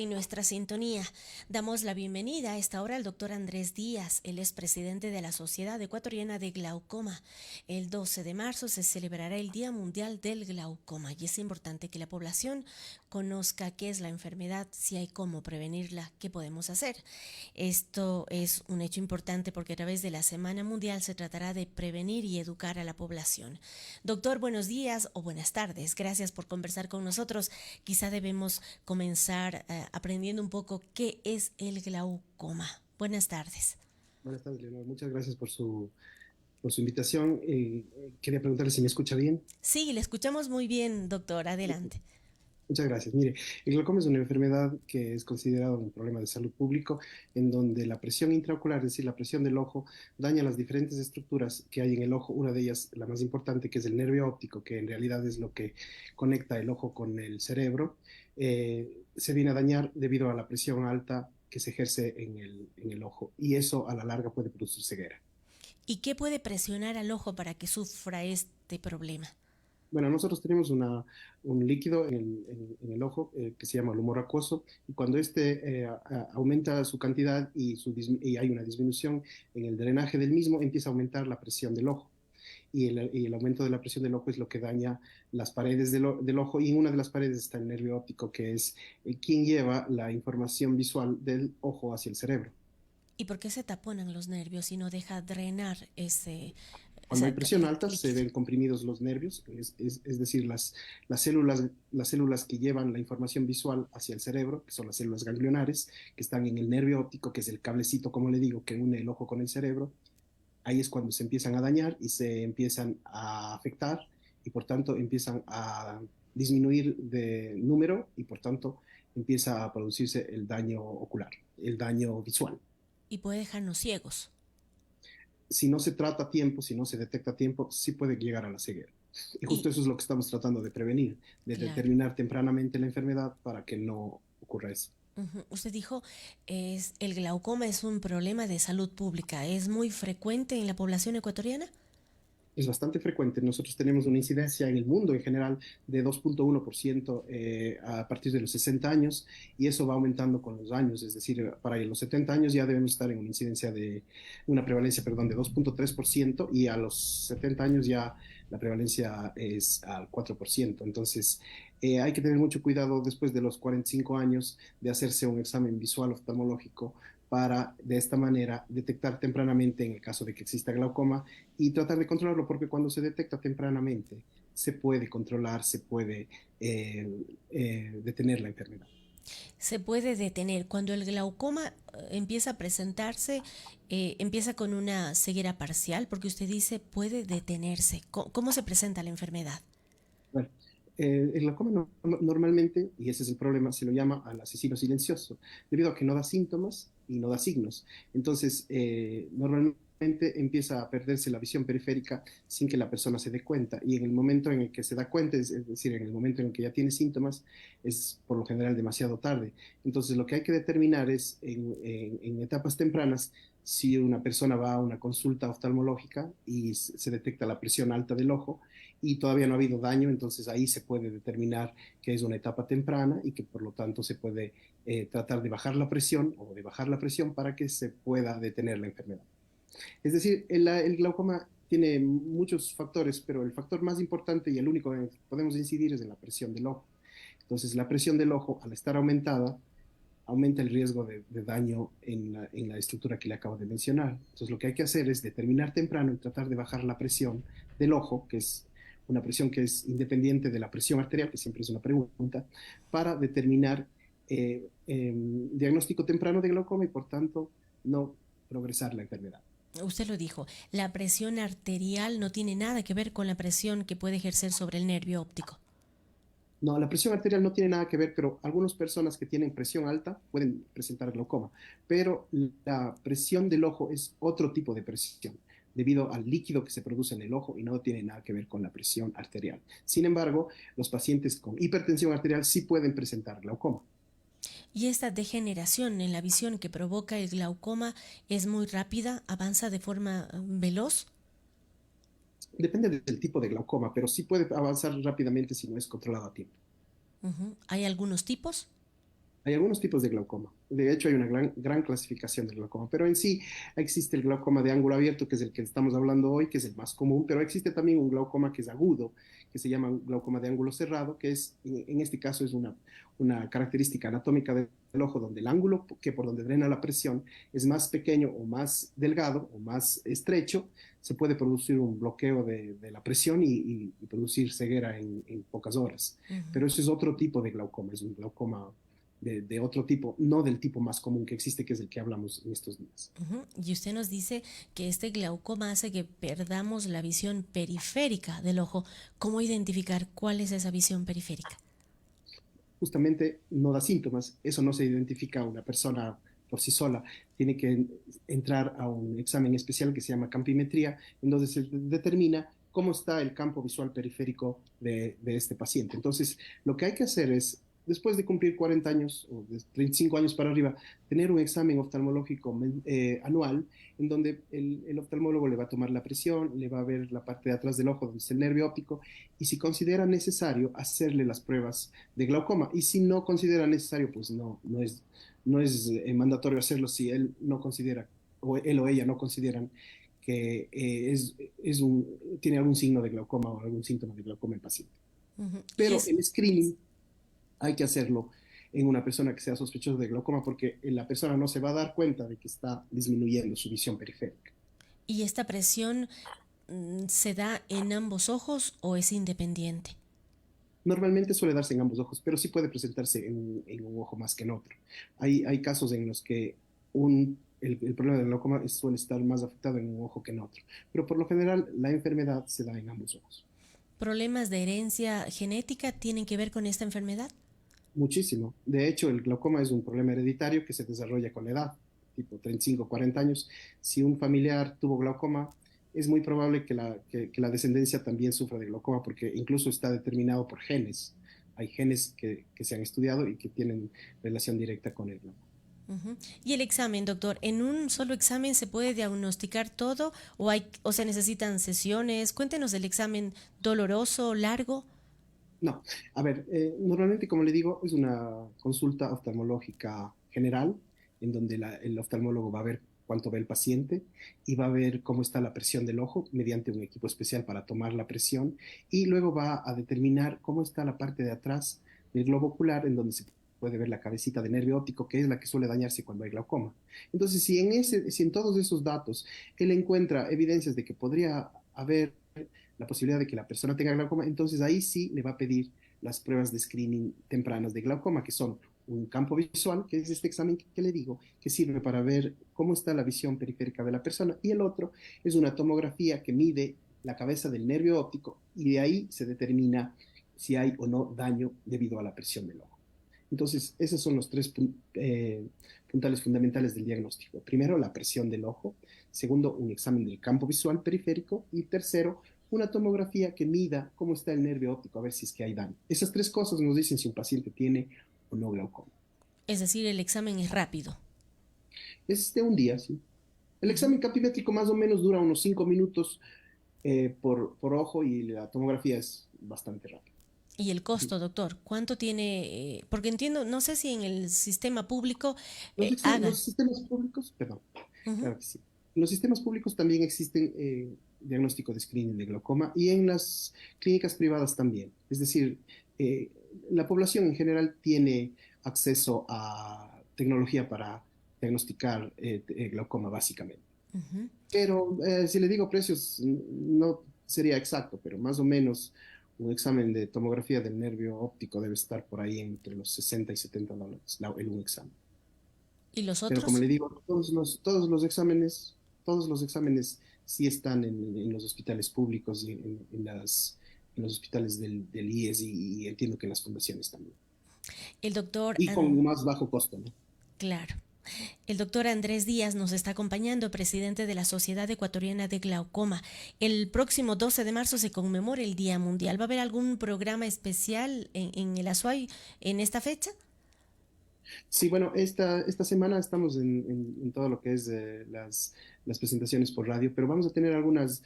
en nuestra sintonía. Damos la bienvenida a esta hora al doctor Andrés Díaz. Él es presidente de la Sociedad Ecuatoriana de Glaucoma. El 12 de marzo se celebrará el Día Mundial del Glaucoma y es importante que la población conozca qué es la enfermedad, si hay cómo prevenirla, qué podemos hacer. Esto es un hecho importante porque a través de la Semana Mundial se tratará de prevenir y educar a la población. Doctor, buenos días o buenas tardes. Gracias por conversar con nosotros. Quizá debemos comenzar aprendiendo un poco qué es el glaucoma. Buenas tardes. Buenas tardes, Leonor. Muchas gracias por su invitación. Quería preguntarle si me escucha bien. Sí, le escuchamos muy bien, doctor. Adelante. Muchas gracias. Mire, el glaucoma es una enfermedad que es considerada un problema de salud público en donde la presión intraocular, es decir, la presión del ojo, daña las diferentes estructuras que hay en el ojo. Una de ellas, la más importante, que es el nervio óptico, que en realidad es lo que conecta el ojo con el cerebro, se viene a dañar debido a la presión alta que se ejerce en el ojo y eso a la larga puede producir ceguera. ¿Y qué puede presionar al ojo para que sufra este problema? Bueno, nosotros tenemos un líquido en el ojo que se llama el humor acuoso y cuando este aumenta su cantidad y hay una disminución en el drenaje del mismo, empieza a aumentar la presión del ojo. Y el aumento de la presión del ojo es lo que daña las paredes del ojo y en una de las paredes está el nervio óptico, que es quien lleva la información visual del ojo hacia el cerebro. ¿Y por qué se taponan los nervios y no deja drenar Cuando hay ese presión alta se líquido? ven comprimidos los nervios, es decir, las células que llevan la información visual hacia el cerebro, que son las células ganglionares, que están en el nervio óptico, que es el cablecito, como le digo, que une el ojo con el cerebro. Ahí es cuando se empiezan a dañar y se empiezan a afectar y por tanto empiezan a disminuir de número y por tanto empieza a producirse el daño ocular, el daño visual. Y puede dejarnos ciegos. Si no se trata a tiempo, si no se detecta a tiempo, sí puede llegar a la ceguera. Y justo Y, eso es lo que estamos tratando de prevenir, de claro. determinar tempranamente la enfermedad para que no ocurra eso. Usted dijo, el glaucoma es un problema de salud pública. ¿Es muy frecuente en la población ecuatoriana? Es bastante frecuente. Nosotros tenemos una incidencia en el mundo en general de 2,1% a partir de los 60 años y eso va aumentando con los años. Es decir, para los 70 años ya debemos estar en una incidencia de una prevalencia, perdón, de 2,3% y a los 70 años ya la prevalencia es al 4%. Entonces, hay que tener mucho cuidado después de los 45 años de hacerse un examen visual oftalmológico para de esta manera detectar tempranamente en el caso de que exista glaucoma y tratar de controlarlo, porque cuando se detecta tempranamente se puede controlar, se puede detener la enfermedad. Se puede detener. Cuando el glaucoma empieza a presentarse, empieza con una ceguera parcial, porque usted dice puede detenerse. ¿Cómo se presenta la enfermedad? Bueno, el glaucoma normalmente, y ese es el problema, se lo llama al asesino silencioso, debido a que no da síntomas y no da signos. Entonces, normalmente empieza a perderse la visión periférica sin que la persona se dé cuenta. Y en el momento en el que se da cuenta, es decir, en el momento en el que ya tiene síntomas, es por lo general demasiado tarde. Entonces, lo que hay que determinar es en etapas tempranas si una persona va a una consulta oftalmológica y se detecta la presión alta del ojo y todavía no ha habido daño, entonces ahí se puede determinar que es una etapa temprana y que por lo tanto se puede tratar de bajar la presión o de bajar la presión para que se pueda detener la enfermedad. Es decir, el glaucoma tiene muchos factores, pero el factor más importante y el único en el que podemos incidir es en la presión del ojo. Entonces, la presión del ojo, al estar aumentada, aumenta el riesgo de daño en la estructura que le acabo de mencionar. Entonces, lo que hay que hacer es determinar temprano y tratar de bajar la presión del ojo, que es una presión que es independiente de la presión arterial, que siempre es una pregunta, para determinar diagnóstico temprano de glaucoma y, por tanto, no progresar la enfermedad. Usted lo dijo, la presión arterial no tiene nada que ver con la presión que puede ejercer sobre el nervio óptico. No, la presión arterial no tiene nada que ver, pero algunas personas que tienen presión alta pueden presentar glaucoma, pero la presión del ojo es otro tipo de presión, debido al líquido que se produce en el ojo y no tiene nada que ver con la presión arterial. Sin embargo, los pacientes con hipertensión arterial sí pueden presentar glaucoma. Y esta degeneración en la visión que provoca el glaucoma es muy rápida, avanza de forma veloz. Depende del tipo de glaucoma, pero sí puede avanzar rápidamente si no es controlado a tiempo. ¿Hay algunos tipos? Hay algunos tipos de glaucoma. De hecho, hay una gran clasificación del glaucoma, pero en sí existe el glaucoma de ángulo abierto, que es el que estamos hablando hoy, que es el más común, pero existe también un glaucoma que es agudo, que se llama glaucoma de ángulo cerrado, que es, en este caso, es una característica anatómica del ojo donde el ángulo que por donde drena la presión es más pequeño o más delgado o más estrecho, se puede producir un bloqueo de la presión y producir ceguera en pocas horas. Ujú, Pero eso es otro tipo de glaucoma, es un glaucoma de otro tipo, no del tipo más común que existe, que es el que hablamos en estos días. ujú. Y usted nos dice que este glaucoma hace que perdamos la visión periférica del ojo. ¿Cómo identificar cuál es esa visión periférica? Justamente no da síntomas, eso no se identifica a una persona por sí sola, tiene que entrar a un examen especial que se llama campimetría, en donde se determina cómo está el campo visual periférico de este paciente. Entonces, lo que hay que hacer es, después de cumplir 40 años o de 35 años para arriba, tener un examen oftalmológico anual en donde el oftalmólogo le va a tomar la presión, le va a ver la parte de atrás del ojo donde está el nervio óptico y si considera necesario hacerle las pruebas de glaucoma. Y si no considera necesario, pues no es mandatorio hacerlo si él no considera, o él o ella no consideran que tiene algún signo de glaucoma o algún síntoma de glaucoma en paciente. Ujú. Y Pero es el screening hay que hacerlo en una persona que sea sospechosa de glaucoma porque la persona no se va a dar cuenta de que está disminuyendo su visión periférica. ¿Y esta presión se da en ambos ojos o es independiente? Normalmente suele darse en ambos ojos, pero sí puede presentarse en un ojo más que en otro. Hay casos en los que el problema del glaucoma suele estar más afectado en un ojo que en otro, pero por lo general la enfermedad se da en ambos ojos. ¿Problemas de herencia genética tienen que ver con esta enfermedad? Muchísimo. De hecho, el glaucoma es un problema hereditario que se desarrolla con la edad, tipo 35, 40 años. Si un familiar tuvo glaucoma, es muy probable que la descendencia también sufra de glaucoma porque incluso está determinado por genes. Hay genes que se han estudiado y que tienen relación directa con el glaucoma. Ujú. Y el examen, doctor, ¿en un solo examen se puede diagnosticar todo o se necesitan sesiones? Cuéntenos del examen doloroso, largo. No, a ver, normalmente, como le digo, es una consulta oftalmológica general, en donde el oftalmólogo va a ver cuánto ve el paciente y va a ver cómo está la presión del ojo mediante un equipo especial para tomar la presión y luego va a determinar cómo está la parte de atrás del globo ocular, en donde se puede ver la cabecita de nervio óptico, que es la que suele dañarse cuando hay glaucoma. Entonces, si en todos esos datos él encuentra evidencias de que podría haber la posibilidad de que la persona tenga glaucoma, entonces ahí sí le va a pedir las pruebas de screening tempranas de glaucoma, que son un campo visual, que es este examen que le digo, que sirve para ver cómo está la visión periférica de la persona, y el otro es una tomografía que mide la cabeza del nervio óptico y de ahí se determina si hay o no daño debido a la presión del ojo. Entonces, esos son los tres puntales fundamentales del diagnóstico. Primero, la presión del ojo. Segundo, un examen del campo visual periférico. Y tercero, una tomografía que mida cómo está el nervio óptico, a ver si es que hay daño. Esas tres cosas nos dicen si un paciente tiene o no glaucoma. Es decir, el examen es rápido. Es de un día, sí. El Ujú. examen capimétrico más o menos dura unos 5 minutos por ojo y la tomografía es bastante rápida. Y el costo, doctor, ¿cuánto tiene? Porque entiendo, no sé si en el sistema público hagan. Los sistemas públicos, perdón, Ujú. claro que sí. En los sistemas públicos también existen diagnóstico de screening de glaucoma y en las clínicas privadas también. Es decir, eh, la población en general tiene acceso a tecnología para diagnosticar glaucoma básicamente. Ujú. Pero si le digo precios, no sería exacto, pero más o menos un examen de tomografía del nervio óptico debe estar por ahí entre los $60 y $70 un examen. ¿Y los Pero como otros? le digo, todos los exámenes sí están en los hospitales públicos y en los hospitales del IES y entiendo que en las fundaciones también. El doctor, Y con más bajo costo, ¿no? claro. El doctor Andrés Díaz nos está acompañando, presidente de la Sociedad Ecuatoriana de Glaucoma. El próximo 12 de marzo se conmemora el Día Mundial. ¿Va a haber algún programa especial en el Azuay en esta fecha? Sí, bueno, esta semana estamos en todo lo que es las presentaciones por radio, pero vamos a tener algunas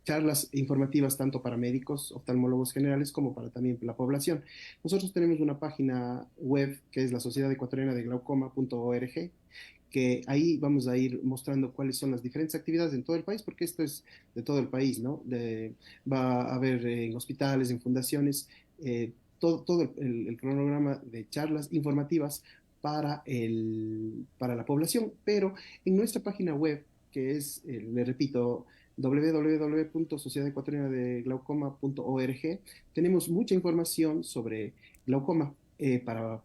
charlas informativas tanto para médicos, oftalmólogos generales, como para también la población. Nosotros tenemos una página web que es la Sociedad Ecuatoriana de Glaucoma.org, que ahí vamos a ir mostrando cuáles son las diferentes actividades en todo el país, porque esto es de todo el país, ¿no? Va a haber en hospitales, en fundaciones, todo el cronograma de charlas informativas para la población, pero en nuestra página web, que es, le repito, www.sociedadecuatorianadeglaucoma.org, tenemos mucha información sobre glaucoma para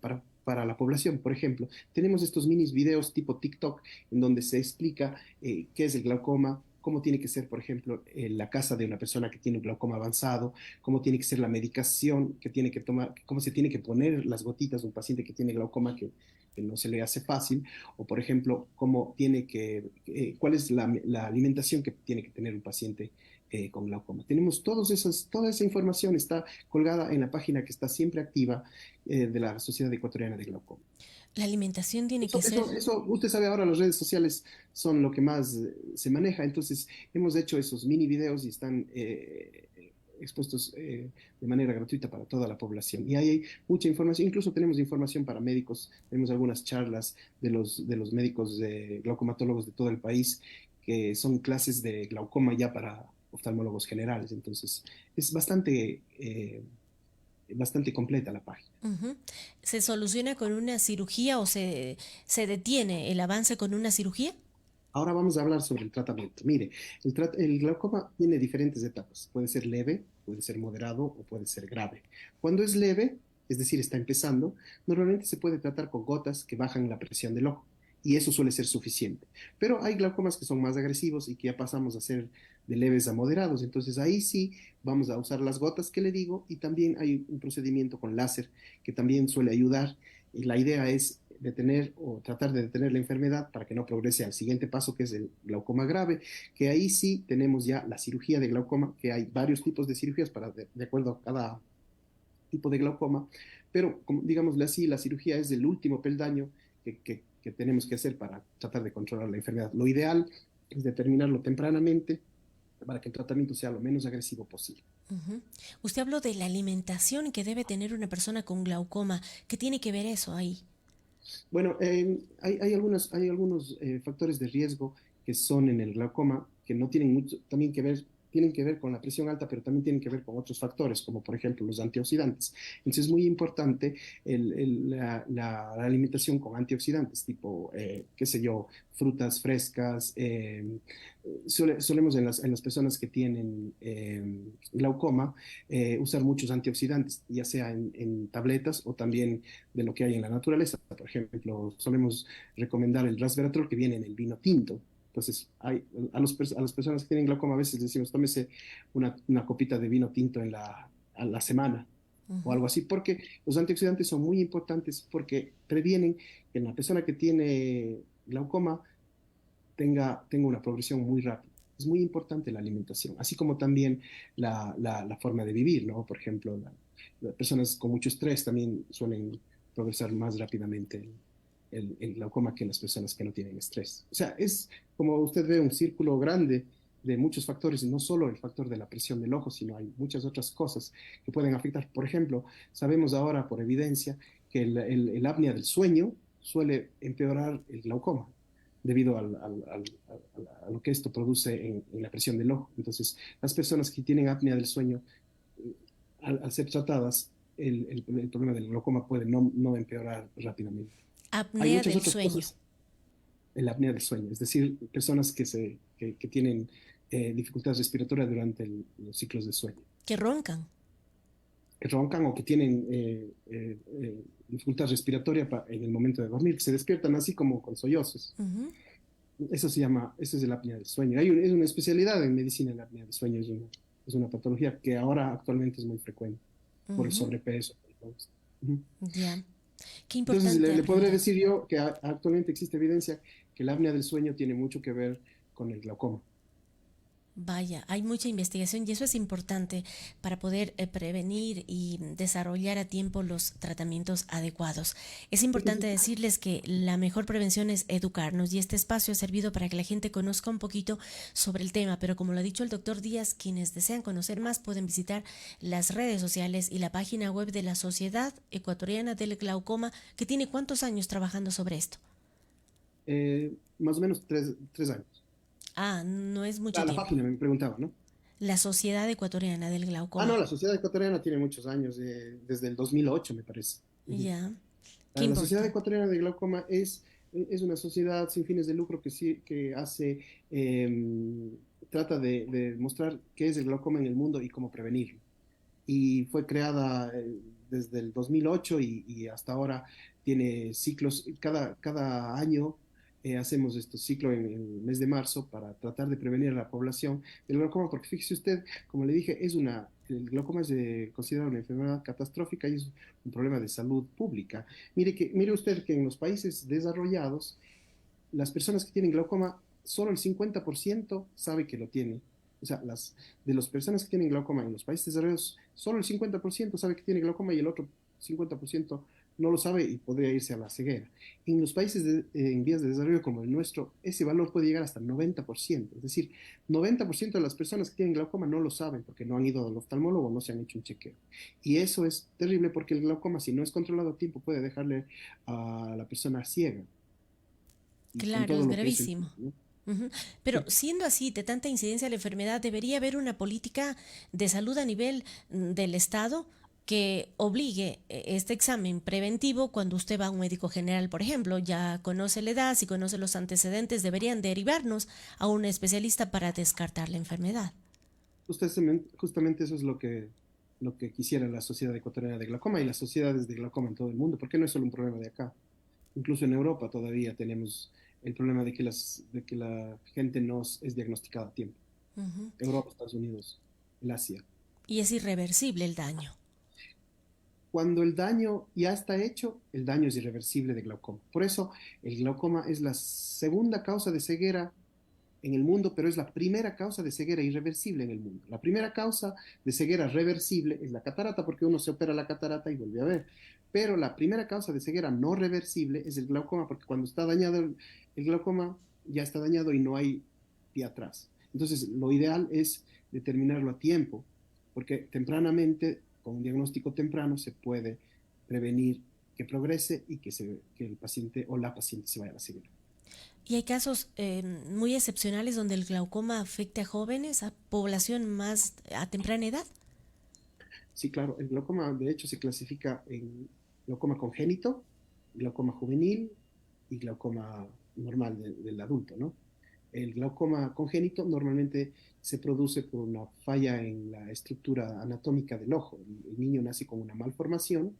la población. Por ejemplo, tenemos estos minis videos tipo TikTok en donde se explica qué es el glaucoma, cómo tiene que ser, por ejemplo, la casa de una persona que tiene un glaucoma avanzado, cómo tiene que ser la medicación que tiene que tomar, cómo se tiene que poner las gotitas de un paciente que tiene glaucoma que no se le hace fácil, o por ejemplo, cuál es la alimentación que tiene que tener un paciente con glaucoma. Tenemos toda esa información está colgada en la página que está siempre activa de la Sociedad Ecuatoriana de Glaucoma. La alimentación tiene que ser... Usted sabe, ahora las redes sociales son lo que más se maneja, entonces hemos hecho esos mini videos y están expuestos de manera gratuita para toda la población. Y ahí hay mucha información, incluso tenemos información para médicos, tenemos algunas charlas de los médicos glaucomatólogos de todo el país, que son clases de glaucoma ya para oftalmólogos generales, entonces es bastante completa la página. Ujú. ¿Se soluciona con una cirugía o se detiene el avance con una cirugía? Ahora vamos a hablar sobre el tratamiento. Mire, el glaucoma tiene diferentes etapas. Puede ser leve, puede ser moderado o puede ser grave. Cuando es leve, es decir, está empezando, normalmente se puede tratar con gotas que bajan la presión del ojo y eso suele ser suficiente. Pero hay glaucomas que son más agresivos y que ya pasamos a ser de leves a moderados. Entonces ahí sí vamos a usar las gotas que le digo y también hay un procedimiento con láser que también suele ayudar. Y la idea es detener o tratar de detener la enfermedad para que no progrese al siguiente paso, que es el glaucoma grave, que ahí sí tenemos ya la cirugía de glaucoma, que hay varios tipos de cirugías de acuerdo a cada tipo de glaucoma, pero como, digámosle así, la cirugía es el último peldaño que tenemos que hacer para tratar de controlar la enfermedad. Lo ideal es determinarlo tempranamente para que el tratamiento sea lo menos agresivo posible. Ujú. Usted habló de la alimentación que debe tener una persona con glaucoma. ¿Qué tiene que ver eso ahí? Bueno, hay algunos factores de riesgo que son en el glaucoma que no tienen mucho también tienen que ver con la presión alta, pero también tienen que ver con otros factores, como por ejemplo los antioxidantes. Entonces es muy importante la alimentación con antioxidantes, tipo, qué sé yo, frutas frescas. Solemos en las personas que tienen glaucoma usar muchos antioxidantes, ya sea en tabletas o también de lo que hay en la naturaleza. Por ejemplo, solemos recomendar el resveratrol que viene en el vino tinto. Entonces, a las personas que tienen glaucoma a veces decimos, tómese una copita de vino tinto a la semana o Ujú. algo así, porque los antioxidantes son muy importantes porque previenen que la persona que tiene glaucoma tenga una progresión muy rápida. Es muy importante la alimentación, así como también la forma de vivir, ¿no? Por ejemplo, las personas con mucho estrés también suelen progresar más rápidamente el glaucoma que las personas que no tienen estrés. O sea, es como usted ve un círculo grande de muchos factores, no solo el factor de la presión del ojo, sino hay muchas otras cosas que pueden afectar. Por ejemplo, sabemos ahora por evidencia que el apnea del sueño suele empeorar el glaucoma debido a lo que esto produce en la presión del ojo. Entonces, las personas que tienen apnea del sueño, al ser tratadas, el problema del glaucoma puede no empeorar rápidamente. Hay Apnea muchas del otras sueño. cosas en la apnea del sueño, es decir, personas que tienen dificultades respiratorias durante los ciclos de sueño, Que roncan. que roncan o que tienen dificultad respiratoria en el momento de dormir, que se despiertan así como con sollozos. Ujú. Eso es el apnea del sueño. Es una especialidad en medicina, la apnea del sueño es una patología que ahora actualmente es muy frecuente por el Ujú. sobrepeso. Ujú. Ya. Qué Entonces, importante le podré aprender. decir yo que actualmente existe evidencia que la apnea del sueño tiene mucho que ver con el glaucoma. Vaya, hay mucha investigación y eso es importante para poder prevenir y desarrollar a tiempo los tratamientos adecuados. Es importante Entonces, decirles que la mejor prevención es educarnos y este espacio ha servido para que la gente conozca un poquito sobre el tema, pero como lo ha dicho el doctor Díaz, quienes desean conocer más pueden visitar las redes sociales y la página web de la Sociedad Ecuatoriana del Glaucoma, que tiene ¿cuántos años trabajando sobre esto? más o menos 3 años. Ah, no es mucho La tiempo. página me preguntaba, ¿no? La Sociedad Ecuatoriana del No, Glaucoma. la Sociedad Ecuatoriana tiene muchos años, desde el 2008 me parece. Ujú. Ya, qué La Sociedad importante. Ecuatoriana de Glaucoma es una sociedad sin fines de lucro que, sí, que hace, trata de mostrar qué es el glaucoma en el mundo y cómo prevenirlo. Y fue creada desde el 2008 y hasta ahora tiene ciclos, cada año hacemos este ciclo en el mes de marzo para tratar de prevenir a la población del glaucoma, porque fíjese usted, como le dije, el glaucoma es considerado una enfermedad catastrófica y es un problema de salud pública. Mire usted que en los países desarrollados, las personas que tienen glaucoma, solo el 50% sabe que lo tiene. O sea, de las personas que tienen glaucoma en los países desarrollados, solo el 50% sabe que tiene glaucoma y el otro 50% no lo sabe y podría irse a la ceguera. En los países en vías de desarrollo como el nuestro, ese valor puede llegar hasta el 90%. Es decir, 90% de las personas que tienen glaucoma no lo saben porque no han ido al oftalmólogo o no se han hecho un chequeo. Y eso es terrible porque el glaucoma, si no es controlado a tiempo, puede dejarle a la persona ciega y con Claro, todo es lo que eso gravísimo. implica, ¿no? Ujú. Pero Sí, siendo así, de tanta incidencia de la enfermedad, debería haber una política de salud a nivel del Estado que obligue este examen preventivo cuando usted va a un médico general, por ejemplo, ya conoce la edad, si conoce los antecedentes, deberían derivarnos a un especialista para descartar la enfermedad. justamente eso es lo que quisiera la Sociedad Ecuatoriana de Glaucoma y las sociedades de glaucoma en todo el mundo, porque no es solo un problema de acá. Incluso en Europa todavía tenemos el problema de que la gente no es diagnosticada a tiempo. Ujú. Europa, Estados Unidos, el Asia. Y es irreversible el daño. Cuando el daño ya está hecho, el daño es irreversible de glaucoma. Por eso, el glaucoma es la segunda causa de ceguera en el mundo, pero es la primera causa de ceguera irreversible en el mundo. La primera causa de ceguera reversible es la catarata, porque uno se opera la catarata y vuelve a ver. Pero la primera causa de ceguera no reversible es el glaucoma, porque cuando está dañado el glaucoma, ya está dañado y no hay pie atrás. Entonces, lo ideal es determinarlo a tiempo, porque tempranamente, con un diagnóstico temprano, se puede prevenir que progrese y que el paciente o la paciente se vaya a la ceguera. Y hay casos muy excepcionales donde el glaucoma afecte a jóvenes, a población más a temprana edad. Sí, claro, el glaucoma de hecho se clasifica en glaucoma congénito, glaucoma juvenil y glaucoma normal del adulto, ¿no? El glaucoma congénito normalmente se produce por una falla en la estructura anatómica del ojo. El niño nace con una malformación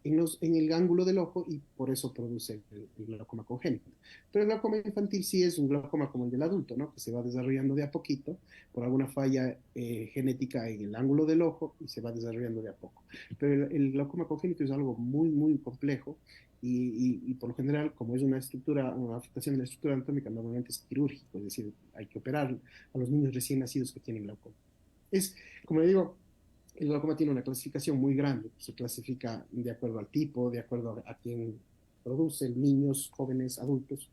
en el ángulo del ojo y por eso produce el glaucoma congénito. Pero el glaucoma infantil sí es un glaucoma como el del adulto, ¿no? Que se va desarrollando de a poquito por alguna falla genética en el ángulo del ojo y se va desarrollando de a poco. Pero el glaucoma congénito es algo muy, muy complejo y por lo general, como es una afectación de la estructura anatómica, normalmente es quirúrgico, es decir, hay que operar a los niños recién nacidos que tienen glaucoma. Es, como le digo, el glaucoma tiene una clasificación muy grande. Se clasifica de acuerdo al tipo, de acuerdo a quién produce, niños, jóvenes, adultos,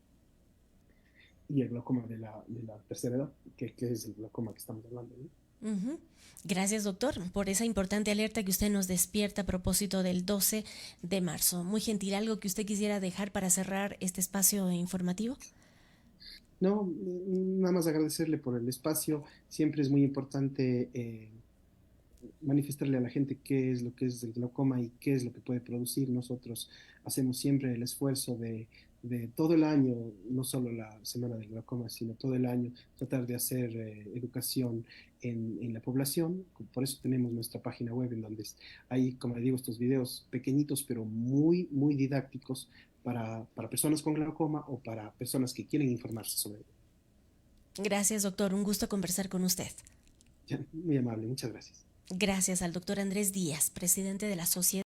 y el glaucoma de la tercera edad, que es el glaucoma que estamos hablando, ¿no? Ujú. Gracias, doctor, por esa importante alerta que usted nos despierta a propósito del 12 de marzo. Muy gentil, ¿algo que usted quisiera dejar para cerrar este espacio informativo? No, nada más agradecerle por el espacio. Siempre es muy importante manifestarle a la gente qué es lo que es el glaucoma y qué es lo que puede producir. Nosotros hacemos siempre el esfuerzo de todo el año, no solo la semana del glaucoma, sino todo el año, tratar de hacer educación en la población. Por eso tenemos nuestra página web en donde hay, como le digo, estos videos pequeñitos, pero muy, muy didácticos para personas con glaucoma o para personas que quieren informarse sobre ello. Gracias, doctor. Un gusto conversar con usted. Ya, muy amable, muchas gracias. Gracias al doctor Andrés Díaz, presidente de la Sociedad